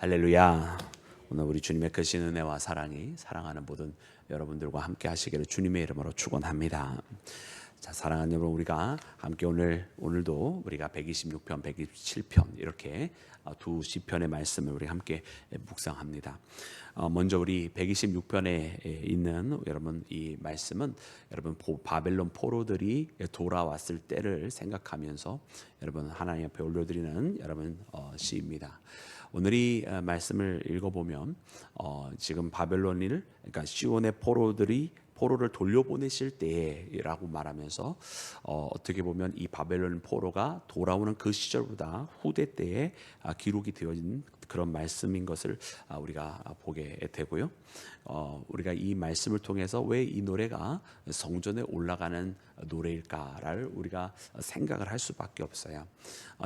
할렐루야. 오늘 우리 주님의 크신 은혜와 사랑이 사랑하는 모든 여러분들과 함께 하시기를 주님의 이름으로 축원합니다. 자, 사랑하는 여러분, 우리가 함께 오늘도 우리가 126편, 127편 이렇게 두 시편의 말씀을 우리 함께 묵상합니다. 먼저 우리 126편에 있는 여러분 이 말씀은 여러분 바벨론 포로들이 돌아왔을 때를 생각하면서 여러분 하나님 앞에 올려드리는 여러분 시입니다. 오늘 이 말씀을 읽어보면 지금 바벨론을 그러니까 시온의 포로를 돌려보내실 때라고 말하면서 어떻게 보면 이 바벨론 포로가 돌아오는 그 시절보다 후대 때에 기록이 되어진 그런 말씀인 것을 우리가 보게 되고요. 우리가 이 말씀을 통해서 왜 이 노래가 성전에 올라가는 노래일까를 우리가 생각을 할 수밖에 없어요.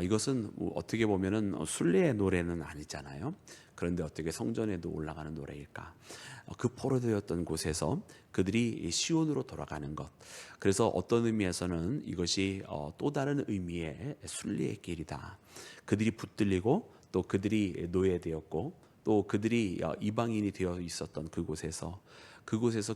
이것은 어떻게 보면은 순례의 노래는 아니잖아요. 그런데 어떻게 성전에도 올라가는 노래일까? 그 포로되었던 곳에서 그들이 시온으로 돌아가는 것. 그래서 어떤 의미에서는 이것이 또 다른 의미의 순례의 길이다. 그들이 붙들리고 또 그들이 노예되었고 또 그들이 이방인이 되어 있었던 그곳에서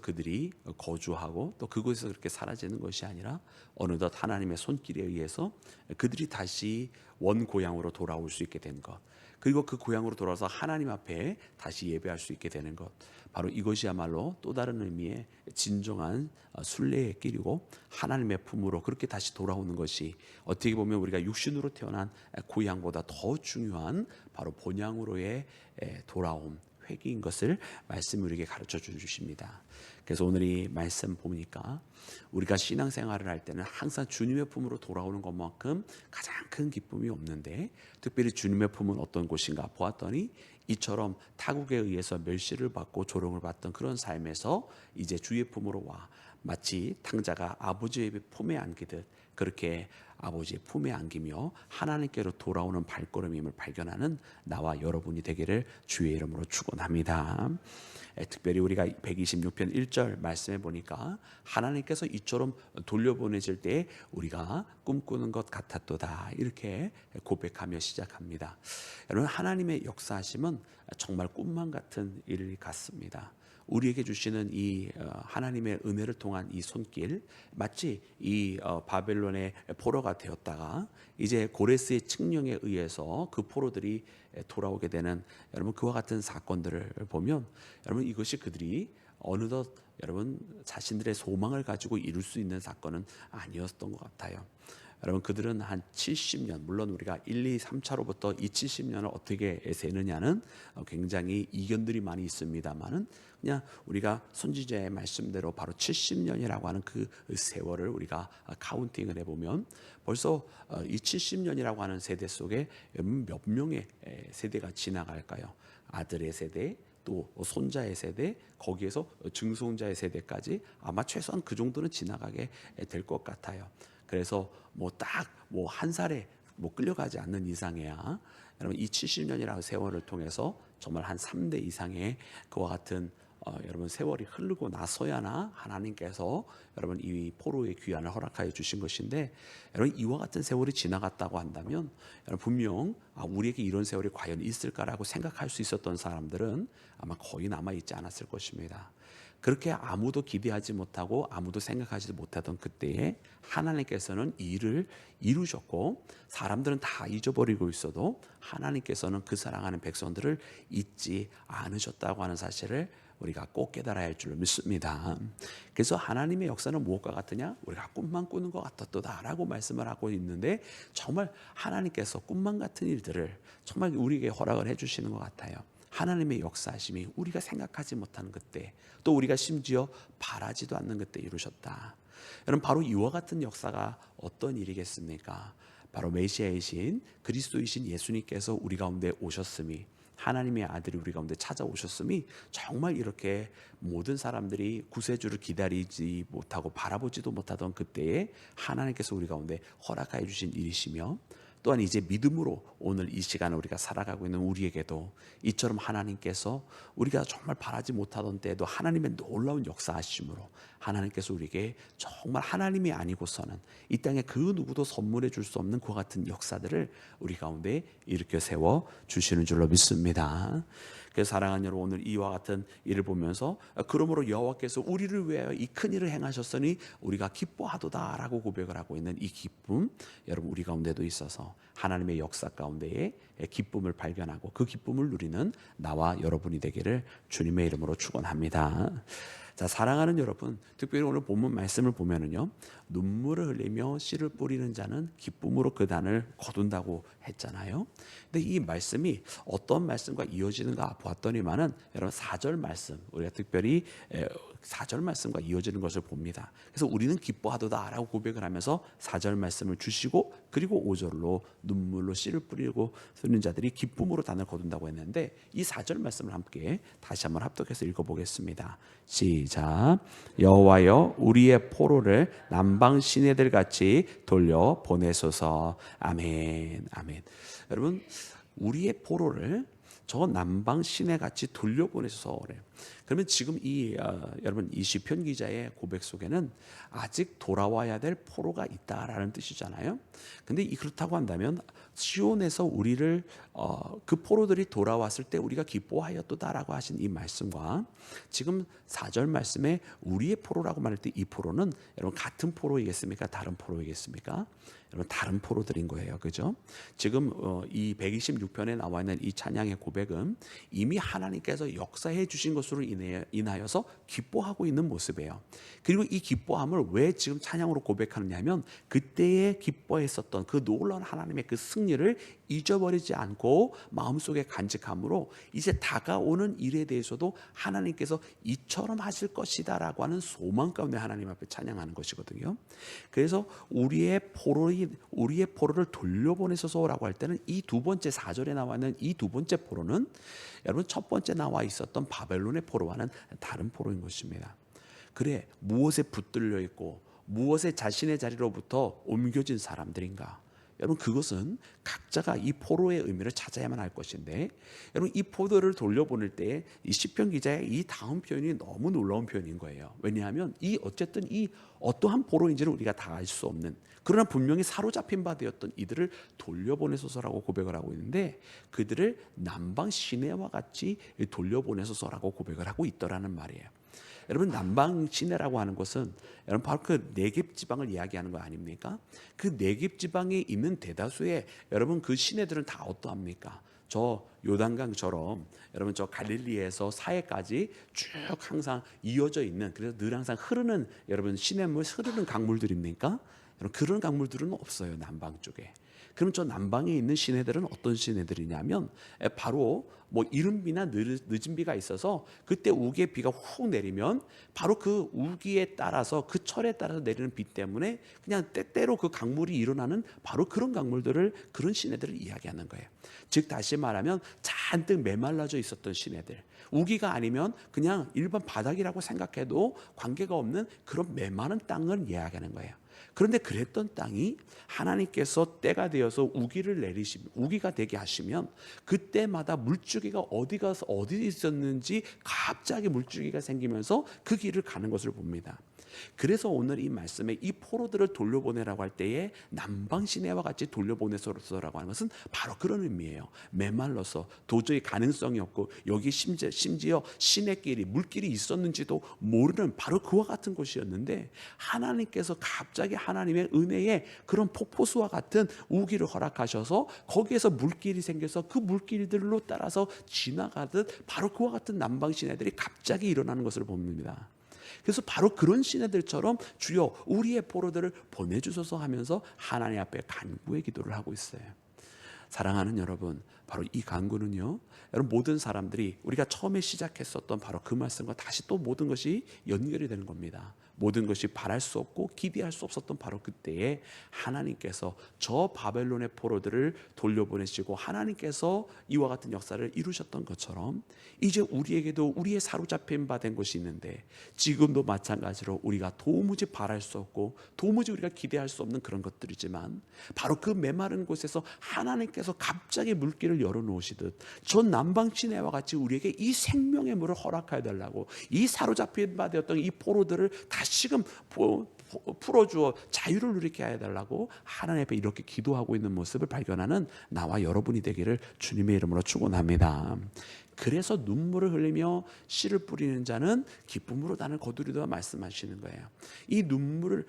그들이 거주하고 또 그곳에서 그렇게 사라지는 것이 아니라 어느덧 하나님의 손길에 의해서 그들이 다시 원 고향으로 돌아올 수 있게 된 것, 그리고 그 고향으로 돌아와서 하나님 앞에 다시 예배할 수 있게 되는 것, 바로 이것이야말로 또 다른 의미의 진정한 순례의 길이고 하나님의 품으로 그렇게 다시 돌아오는 것이 어떻게 보면 우리가 육신으로 태어난 고향보다 더 중요한 바로 본향으로의 돌아옴, 회개인 것을 말씀이 우리에게 가르쳐 주십니다. 그래서 오늘 이 말씀 보니까 우리가 신앙생활을 할 때는 항상 주님의 품으로 돌아오는 것만큼 가장 큰 기쁨이 없는데, 특별히 주님의 품은 어떤 곳인가 보았더니 이처럼 타국에 의해서 멸시를 받고 조롱을 받던 그런 삶에서 이제 주의 품으로 와 마치 탕자가 아버지의 품에 안기듯 그렇게 아버지의 품에 안기며 하나님께로 돌아오는 발걸음임을 발견하는 나와 여러분이 되기를 주의 이름으로 축원합니다. 특별히 우리가 126편 1절 말씀해 보니까 하나님께서 이처럼 돌려보내실 때 우리가 꿈꾸는 것 같았도다, 이렇게 고백하며 시작합니다. 여러분, 하나님의 역사하심은 정말 꿈만 같은 일 같습니다. 우리에게 주시는 이 하나님의 은혜를 통한 이 손길, 마치 이 바벨론의 포로가 되었다가 이제 고레스의 칙령에 의해서 그 포로들이 돌아오게 되는 여러분 그와 같은 사건들을 보면 여러분 이것이 그들이 어느덧 여러분 자신들의 소망을 가지고 이룰 수 있는 사건은 아니었던 것 같아요. 여러분 그들은 한 70년, 물론 우리가 1, 2, 3차로부터 이 70년을 어떻게 세느냐는 굉장히 이견들이 많이 있습니다만은 그냥 우리가 선지자의 말씀대로 바로 70년이라고 하는 그 세월을 우리가 카운팅을 해보면 벌써 이 70년이라고 하는 세대 속에 몇 명의 세대가 지나갈까요? 아들의 세대, 또 손자의 세대, 거기에서 증손자의 세대까지 아마 최소한 그 정도는 지나가게 될 것 같아요. 그래서 한 살에 끌려가지 않는 이상이야 여러분 이 70년이라는 세월을 통해서 정말 한 3대 이상의 그와 같은 여러분 세월이 흐르고 나서야나 하나님께서 여러분 이 포로의 귀환을 허락하여 주신 것인데, 여러분 이와 같은 세월이 지나갔다고 한다면 여러분 분명 우리에게 이런 세월이 과연 있을까라고 생각할 수 있었던 사람들은 아마 거의 남아 있지 않았을 것입니다. 그렇게 아무도 기대하지 못하고 아무도 생각하지 못하던 그때에 하나님께서는 이 일을 이루셨고, 사람들은 다 잊어버리고 있어도 하나님께서는 그 사랑하는 백성들을 잊지 않으셨다고 하는 사실을 우리가 꼭 깨달아야 할 줄로 믿습니다. 그래서 하나님의 역사는 무엇과 같으냐? 우리가 꿈만 꾸는 것 같았도다 라고 말씀을 하고 있는데, 정말 하나님께서 꿈만 같은 일들을 정말 우리에게 허락을 해주시는 것 같아요. 하나님의 역사하심이 우리가 생각하지 못하는 그때, 또 우리가 심지어 바라지도 않는 그때 이루셨다. 여러분 바로 이와 같은 역사가 어떤 일이겠습니까? 바로 메시아이신 그리스도이신 예수님께서 우리 가운데 오셨음이, 하나님의 아들이 우리 가운데 찾아오셨음이 정말 이렇게 모든 사람들이 구세주를 기다리지 못하고 바라보지도 못하던 그때에 하나님께서 우리 가운데 허락하여 주신 일이시며, 또한 이제 믿음으로 오늘 이 시간을 우리가 살아가고 있는 우리에게도 이처럼 하나님께서 우리가 정말 바라지 못하던 때에도 하나님의 놀라운 역사하심으로 하나님께서 우리에게 정말 하나님이 아니고서는 이 땅에 그 누구도 선물해 줄 수 없는 그와 같은 역사들을 우리 가운데 일으켜 세워 주시는 줄로 믿습니다. 그래서 사랑하는 여러분, 오늘 이와 같은 일을 보면서 그러므로 여호와께서 우리를 위하여 이 큰 일을 행하셨으니 우리가 기뻐하도다라고 고백을 하고 있는 이 기쁨, 여러분 우리 가운데도 있어서 하나님의 역사 가운데에 기쁨을 발견하고 그 기쁨을 누리는 나와 여러분이 되기를 주님의 이름으로 축원합니다. 자, 사랑하는 여러분, 특별히 오늘 본문 말씀을 보면은요, 눈물을 흘리며 씨를 뿌리는 자는 기쁨으로 그 단을 거둔다고 했잖아요. 근데 이 말씀이 어떤 말씀과 이어지는가 보았더니만은 여러분 4절 말씀, 우리가 특별히 4절 말씀과 이어지는 것을 봅니다. 그래서 우리는 기뻐하도다라고 고백을 하면서 4절 말씀을 주시고, 그리고 5절로 눈물로 씨를 뿌리고 쓰는 자들이 기쁨으로 단을 거둔다고 했는데, 이 4절 말씀을 함께 다시 한번 합독해서 읽어보겠습니다. 시작. 여호와여 우리의 포로를 남방 시내들 같이 돌려 보내소서. 아멘. 아멘. 여러분, 우리의 포로를 저 남방 시내 같이 돌려보내소서 그래요. 그러면 지금 여러분 이 시편 기자의 고백 속에는 아직 돌아와야 될 포로가 있다라는 뜻이잖아요. 근데 그렇다고 한다면 시온에서 우리를 그 포로들이 돌아왔을 때 우리가 기뻐하였도다라고 하신 이 말씀과 지금 4절 말씀에 우리의 포로라고 말할 때 이 포로는 여러분 같은 포로이겠습니까? 다른 포로이겠습니까? 여러분 다른 포로들인 거예요. 그죠? 지금 이 126편에 나와 있는 이 찬양의 고백은 이미 하나님께서 역사해 주신 것으로 인하여서 기뻐하고 있는 모습이에요. 그리고 이 기뻐함을 왜 지금 찬양으로 고백하느냐 하면 그때에 기뻐했었던 그 놀라운 하나님의 그 승리를 잊어버리지 않고 마음속에 간직함으로 이제 다가오는 일에 대해서도 하나님께서 이처럼 하실 것이다 라고 하는 소망 가운데 하나님 앞에 찬양하는 것이거든요. 그래서 우리의 포로를 돌려보내소서라고 할 때는 이 두 번째 4절에 나와 있는 이 두 번째 포로는 여러분 첫 번째 나와 있었던 바벨론의 포로와는 다른 포로인 것입니다. 그래, 무엇에 붙들려 있고 무엇에 자신의 자리로부터 옮겨진 사람들인가? 여러분 그것은 각자가 이 포로의 의미를 찾아야만 할 것인데, 여러분 이 포로를 돌려보낼 때 이 시편 기자의 이 다음 표현이 너무 놀라운 표현인 거예요. 왜냐하면 어쨌든 이 어떠한 포로인지는 우리가 다 알 수 없는, 그러나 분명히 사로잡힌 바 되었던 이들을 돌려보내소서라고 고백을 하고 있는데, 그들을 남방 시내와 같이 돌려보내소서라고 고백을 하고 있더라는 말이에요. 여러분 남방 시내라고 하는 것은 여러분 바로 그 네겝 지방을 이야기하는 거 아닙니까? 그 네겝 지방에 있는 대다수의 여러분 그 시내들은 다 어떠합니까? 저 요단강처럼 여러분 저 갈릴리에서 사해까지 쭉 항상 이어져 있는, 그래서 늘 항상 흐르는 여러분 시냇물 흐르는 강물들입니까? 여러분 그런 강물들은 없어요 남방 쪽에. 그럼 저 남방에 있는 시내들은 어떤 시내들이냐면 바로 뭐 이른 비나 늦은 비가 있어서 그때 우기의 비가 훅 내리면 바로 그 우기에 따라서 그 철에 따라서 내리는 비 때문에 그냥 때때로 그 강물이 일어나는 바로 그런 강물들을, 그런 시내들을 이야기하는 거예요. 즉 다시 말하면 잔뜩 메말라져 있었던 시내들, 우기가 아니면 그냥 일반 바닥이라고 생각해도 관계가 없는 그런 메마른 땅을 이야기하는 거예요. 그런데 그랬던 땅이 하나님께서 때가 되어서 우기를 내리시면, 우기가 되게 하시면 그때마다 물줄기가 어디 가서 어디 있었는지 갑자기 물줄기가 생기면서 그 길을 가는 것을 봅니다. 그래서 오늘 이 말씀에 이 포로들을 돌려보내라고 할 때에 남방 시내와 같이 돌려보내소서라고 하는 것은 바로 그런 의미예요. 메말라서 도저히 가능성이 없고 여기 심지어 시내길이 물길이 있었는지도 모르는 바로 그와 같은 곳이었는데, 하나님께서 갑자기 하나님의 은혜에 그런 폭포수와 같은 우기를 허락하셔서 거기에서 물길이 생겨서 그 물길들로 따라서 지나가듯 바로 그와 같은 남방 시내들이 갑자기 일어나는 것을 봅니다. 그래서 바로 그런 시내들처럼 주여 우리의 포로들을 보내주소서 하면서 하나님 앞에 간구의 기도를 하고 있어요. 사랑하는 여러분, 바로 이 간구는요, 여러분 모든 사람들이 우리가 처음에 시작했었던 바로 그 말씀과 다시 또 모든 것이 연결이 되는 겁니다. 모든 것이 바랄 수 없고 기대할 수 없었던 바로 그때에 하나님께서 저 바벨론의 포로들을 돌려보내시고 하나님께서 이와 같은 역사를 이루셨던 것처럼 이제 우리에게도 우리의 사로잡힌 바 된 것이 있는데 지금도 마찬가지로 우리가 도무지 바랄 수 없고 도무지 우리가 기대할 수 없는 그런 것들이지만 바로 그 메마른 곳에서 하나님께서 갑자기 물길을 열어놓으시듯 저 남방 시내와 같이 우리에게 이 생명의 물을 허락하여 달라고 이 사로잡힌 바 되었던 이 포로들을 다시금 풀어주어 자유를 누리게 해달라고 하나님 앞에 이렇게 기도하고 있는 모습을 발견하는 나와 여러분이 되기를 주님의 이름으로 축원합니다. 그래서 눈물을 흘리며 씨를 뿌리는 자는 기쁨으로 단을 거두리다 말씀하시는 거예요. 이 눈물을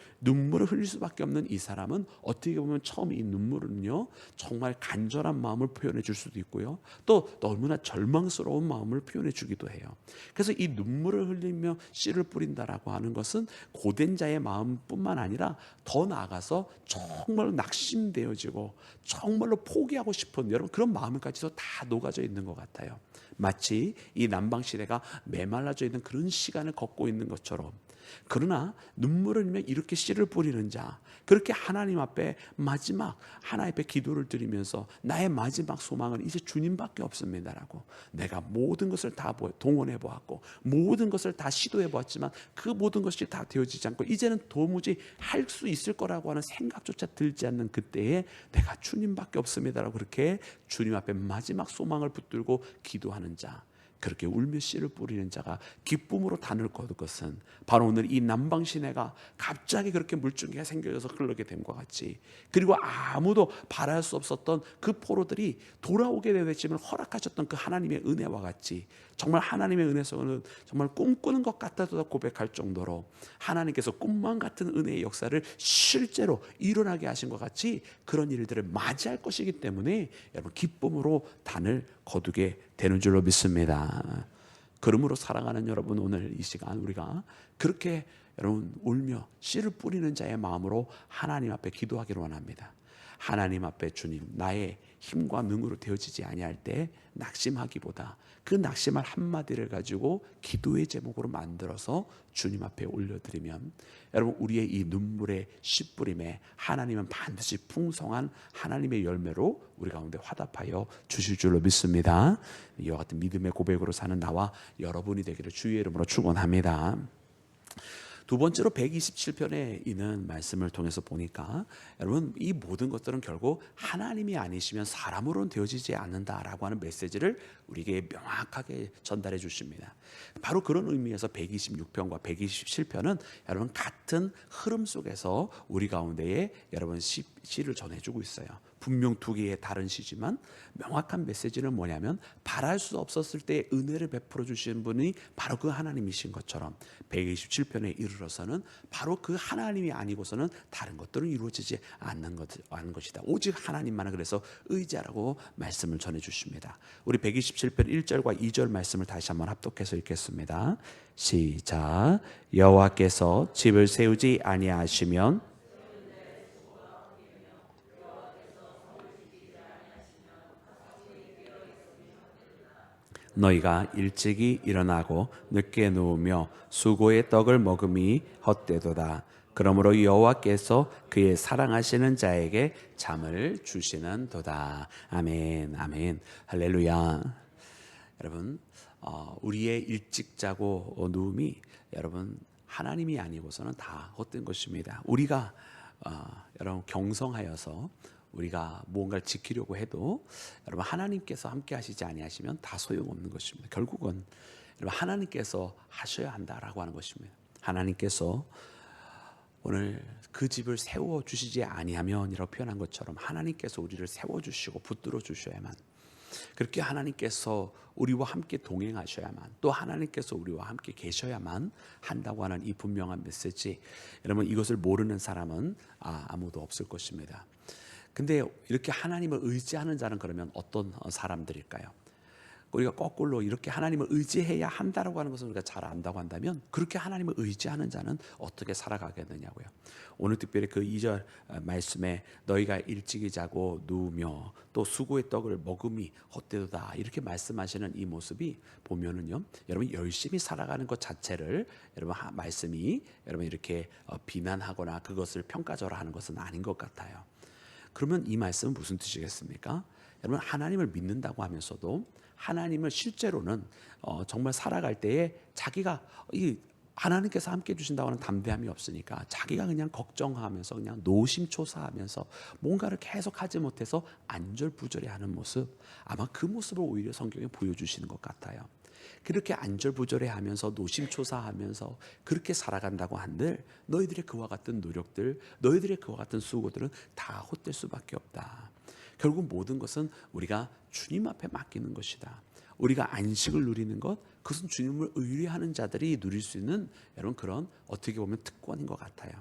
흘릴 수밖에 없는 이 사람은 어떻게 보면 처음 이 눈물은요 정말 간절한 마음을 표현해 줄 수도 있고요, 또 너무나 절망스러운 마음을 표현해 주기도 해요. 그래서 이 눈물을 흘리며 씨를 뿌린다라고 하는 것은 고된 자의 마음뿐만 아니라 더 나아가서 정말 낙심되어지고 정말로 포기하고 싶은 여러분 그런 마음까지도 다 녹아져 있는 것 같아요. 마치 이 남방시대가 메말라져 있는 그런 시간을 걷고 있는 것처럼, 그러나 눈물을 흘리며 이렇게 씨를 뿌리는 자, 그렇게 하나님 앞에 마지막 하나님 앞에 기도를 드리면서 나의 마지막 소망은 이제 주님밖에 없습니다라고, 내가 모든 것을 다 동원해 보았고 모든 것을 다 시도해 보았지만 그 모든 것이 다 되어지지 않고 이제는 도무지 할 수 있을 거라고 하는 생각조차 들지 않는 그때에 내가 주님밖에 없습니다라고 그렇게 주님 앞에 마지막 소망을 붙들고 기도하는 자, 그렇게 울며 씨를 뿌리는 자가 기쁨으로 단을 거둘 것은 바로 오늘 이 남방 시내가 갑자기 그렇게 물줄기가 생겨져서 흐르게 됨과 같이, 그리고 아무도 바랄 수 없었던 그 포로들이 돌아오게 되었지만 허락하셨던 그 하나님의 은혜와 같이, 정말 하나님의 은혜 속에는 정말 꿈꾸는 것 같아도 고백할 정도로 하나님께서 꿈만 같은 은혜의 역사를 실제로 일어나게 하신 것 같이 그런 일들을 맞이할 것이기 때문에 여러분 기쁨으로 단을 거두게 되는 줄로 믿습니다. 그러므로 사랑하는 여러분, 오늘 이 시간 우리가 그렇게 여러분 울며 씨를 뿌리는 자의 마음으로 하나님 앞에 기도하기를 원합니다. 하나님 앞에 주님, 나의 힘과 능으로 되어지지 아니할 때 낙심하기보다 그 낙심할 한마디를 가지고 기도의 제목으로 만들어서 주님 앞에 올려드리면 여러분 우리의 이 눈물의 씨 뿌림에 하나님은 반드시 풍성한 하나님의 열매로 우리 가운데 화답하여 주실 줄로 믿습니다. 이와 같은 믿음의 고백으로 사는 나와 여러분이 되기를 주의 이름으로 축원합니다. 두 번째로 127편에 있는 말씀을 통해서 보니까 여러분 이 모든 것들은 결국 하나님이 아니시면 사람으로는 되어지지 않는다라고 하는 메시지를 우리에게 명확하게 전달해 주십니다. 바로 그런 의미에서 126편과 127편은 여러분 같은 흐름 속에서 우리 가운데에 여러분 시를 전해주고 있어요. 분명 두 개의 다른 시지만 명확한 메시지는 뭐냐면 바랄 수 없었을 때 은혜를 베풀어 주시는 분이 바로 그 하나님이신 것처럼 127편에 이르러서는 바로 그 하나님이 아니고서는 다른 것들은 이루어지지 않는 것이다. 오직 하나님만을 그래서 의지하라고 말씀을 전해 주십니다. 우리 127편 1절과 2절 말씀을 다시 한번 합독해서 읽겠습니다. 시작. 여호와께서 집을 세우지 아니하시면 너희가 일찍이 일어나고 늦게 누우며 수고의 떡을 먹음이 헛되도다. 그러므로 여호와께서 그의 사랑하시는 자에게 잠을 주시는도다. 아멘, 아멘, 할렐루야. 여러분, 우리의 일찍 자고 누움이 여러분 하나님이 아니고서는 다 헛된 것입니다. 우리가 여러분 경성하여서 우리가 무언가를 지키려고 해도 여러분 하나님께서 함께 하시지 아니하시면 다 소용없는 것입니다. 결국은 여러분 하나님께서 하셔야 한다라고 하는 것입니다. 하나님께서 오늘 그 집을 세워 주시지 아니하면이라고 표현한 것처럼 하나님께서 우리를 세워 주시고 붙들어 주셔야만, 그렇게 하나님께서 우리와 함께 동행하셔야만, 또 하나님께서 우리와 함께 계셔야만 한다고 하는 이 분명한 메시지, 여러분 이것을 모르는 사람은 아무도 없을 것입니다. 근데 이렇게 하나님을 의지하는 자는 그러면 어떤 사람들일까요? 우리가 거꾸로 이렇게 하나님을 의지해야 한다라고 하는 것을 우리가 잘 안다고 한다면 그렇게 하나님을 의지하는 자는 어떻게 살아가겠느냐고요. 오늘 특별히 그 2절 말씀에 너희가 일찍이 자고 누우며 또 수고의 떡을 먹음이 헛되도다 이렇게 말씀하시는 이 모습이 보면은요, 여러분 열심히 살아가는 것 자체를 여러분 말씀이 여러분 이렇게 비난하거나 그것을 평가절하하는 것은 아닌 것 같아요. 그러면 이 말씀은 무슨 뜻이겠습니까? 여러분 하나님을 믿는다고 하면서도 하나님을 실제로는 정말 살아갈 때에 자기가 이 하나님께서 함께 해주신다고 하는 담대함이 없으니까 자기가 그냥 걱정하면서 그냥 노심초사하면서 뭔가를 계속 하지 못해서 안절부절해하는 모습, 아마 그 모습을 오히려 성경에 보여주시는 것 같아요. 그렇게 안절부절해하면서 노심초사하면서 그렇게 살아간다고 한들 너희들의 그와 같은 노력들, 너희들의 그와 같은 수고들은 다 헛될 수밖에 없다. 결국 모든 것은 우리가 주님 앞에 맡기는 것이다. 우리가 안식을 누리는 것, 그것은 주님을 의뢰하는 자들이 누릴 수 있는 여러분 그런 어떻게 보면 특권인 것 같아요.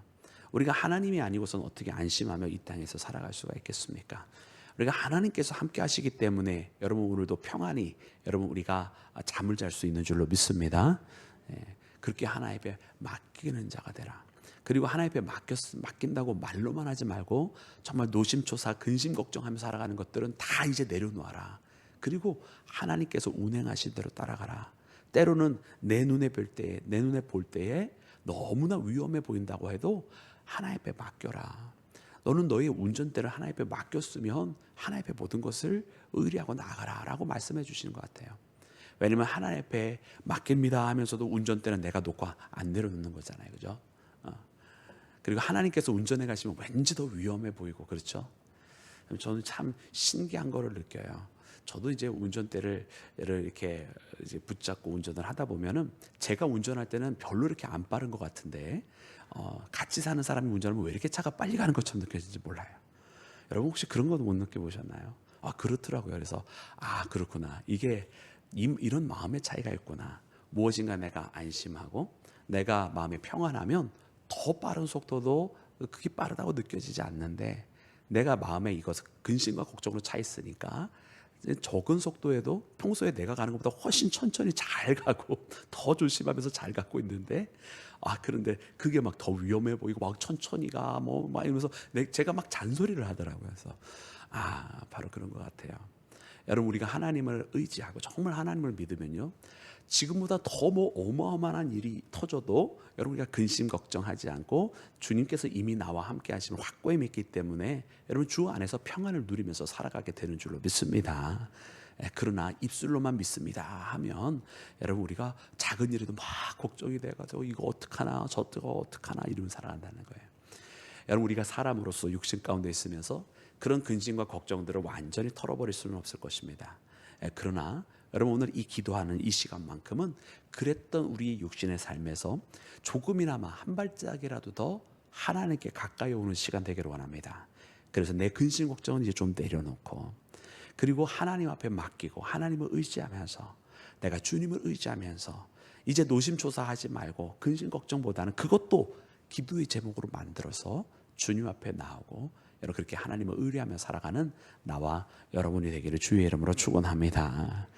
우리가 하나님이 아니고서는 어떻게 안심하며 이 땅에서 살아갈 수가 있겠습니까? 우리가 하나님께서 함께 하시기 때문에 여러분 오늘도 평안히 여러분 우리가 잠을 잘 수 있는 줄로 믿습니다. 그렇게 하나님 앞에 맡기는 자가 되라. 그리고 하나님 앞에 맡긴다고 말로만 하지 말고 정말 노심초사 근심 걱정하며 살아가는 것들은 다 이제 내려놓아라. 그리고 하나님께서 운행하신 대로 따라가라. 때로는 내 눈에 볼 때에 너무나 위험해 보인다고 해도 하나님 앞에 맡겨라. 너는 너의 운전대를 하나님 앞에 맡겼으면 하나님 앞에 모든 것을 의리하고 나가라 라고 말씀해 주시는 것 같아요. 왜냐하면 하나님 앞에 맡깁니다 하면서도 운전대는 내가 놓고 안 내려놓는 거잖아요. 그죠? 그리고 하나님께서 운전해 가시면 왠지 더 위험해 보이고 그렇죠? 저는 참 신기한 거를 느껴요. 저도 이제 운전대를 이렇게 이제 붙잡고 운전을 하다 보면은 제가 운전할 때는 별로 이렇게 안 빠른 것 같은데 같이 사는 사람이 운전하면 왜 이렇게 차가 빨리 가는 것처럼 느껴지는지 몰라요. 여러분 혹시 그런 것도 못 느껴보셨나요? 그렇더라고요. 그래서 그렇구나. 이게 이런 마음의 차이가 있구나. 무엇인가 내가 안심하고 내가 마음이 평안하면 더 빠른 속도도 그게 빠르다고 느껴지지 않는데 내가 마음에 이것을 근심과 걱정으로 차 있으니까 적은 속도에도 평소에 내가 가는 것보다 훨씬 천천히 잘 가고 더 조심하면서 잘 가고 있는데 그런데 그게 막 더 위험해 보이고 막 천천히 가 막 이러면서 제가 막 잔소리를 하더라고요. 그래서 바로 그런 것 같아요. 여러분 우리가 하나님을 의지하고 정말 하나님을 믿으면요 지금보다 더 어마어마한 일이 터져도 여러분 우리가 근심 걱정하지 않고 주님께서 이미 나와 함께 하시면 확고히 믿기 때문에 여러분 주 안에서 평안을 누리면서 살아가게 되는 줄로 믿습니다. 그러나 입술로만 믿습니다 하면 여러분 우리가 작은 일에도 막 걱정이 돼가지고 이거 어떡하나 저거 어떡하나 이러면 살아간다는 거예요. 여러분 우리가 사람으로서 육신 가운데 있으면서 그런 근심과 걱정들을 완전히 털어버릴 수는 없을 것입니다. 그러나 여러분 오늘 이 기도하는 이 시간만큼은 그랬던 우리 육신의 삶에서 조금이나마 한 발짝이라도 더 하나님께 가까이 오는 시간 되기를 원합니다. 그래서 내 근심 걱정은 이제 좀 내려놓고 그리고 하나님 앞에 맡기고 하나님을 의지하면서 내가 주님을 의지하면서 이제 노심초사하지 말고 근심 걱정보다는 그것도 기도의 제목으로 만들어서 주님 앞에 나오고 여러분 그렇게 하나님을 의뢰하며 살아가는 나와 여러분이 되기를 주의 이름으로 축원합니다.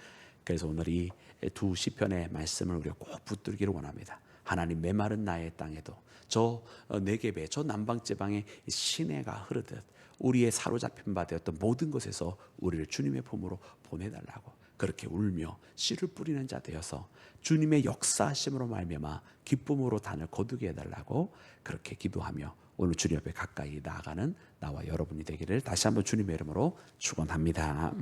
그래서 오늘 이 두 시편의 말씀을 우리가 꼭 붙들기를 원합니다. 하나님 메마른 나의 땅에도 저 네겝에 저 남방지방에 시내가 흐르듯 우리의 사로잡힌 바 되었던 모든 것에서 우리를 주님의 품으로 보내달라고 그렇게 울며 씨를 뿌리는 자 되어서 주님의 역사하심으로 말미암아 기쁨으로 단을 거두게 해달라고 그렇게 기도하며 오늘 주님 앞에 가까이 나아가는 나와 여러분이 되기를 다시 한번 주님의 이름으로 축원합니다.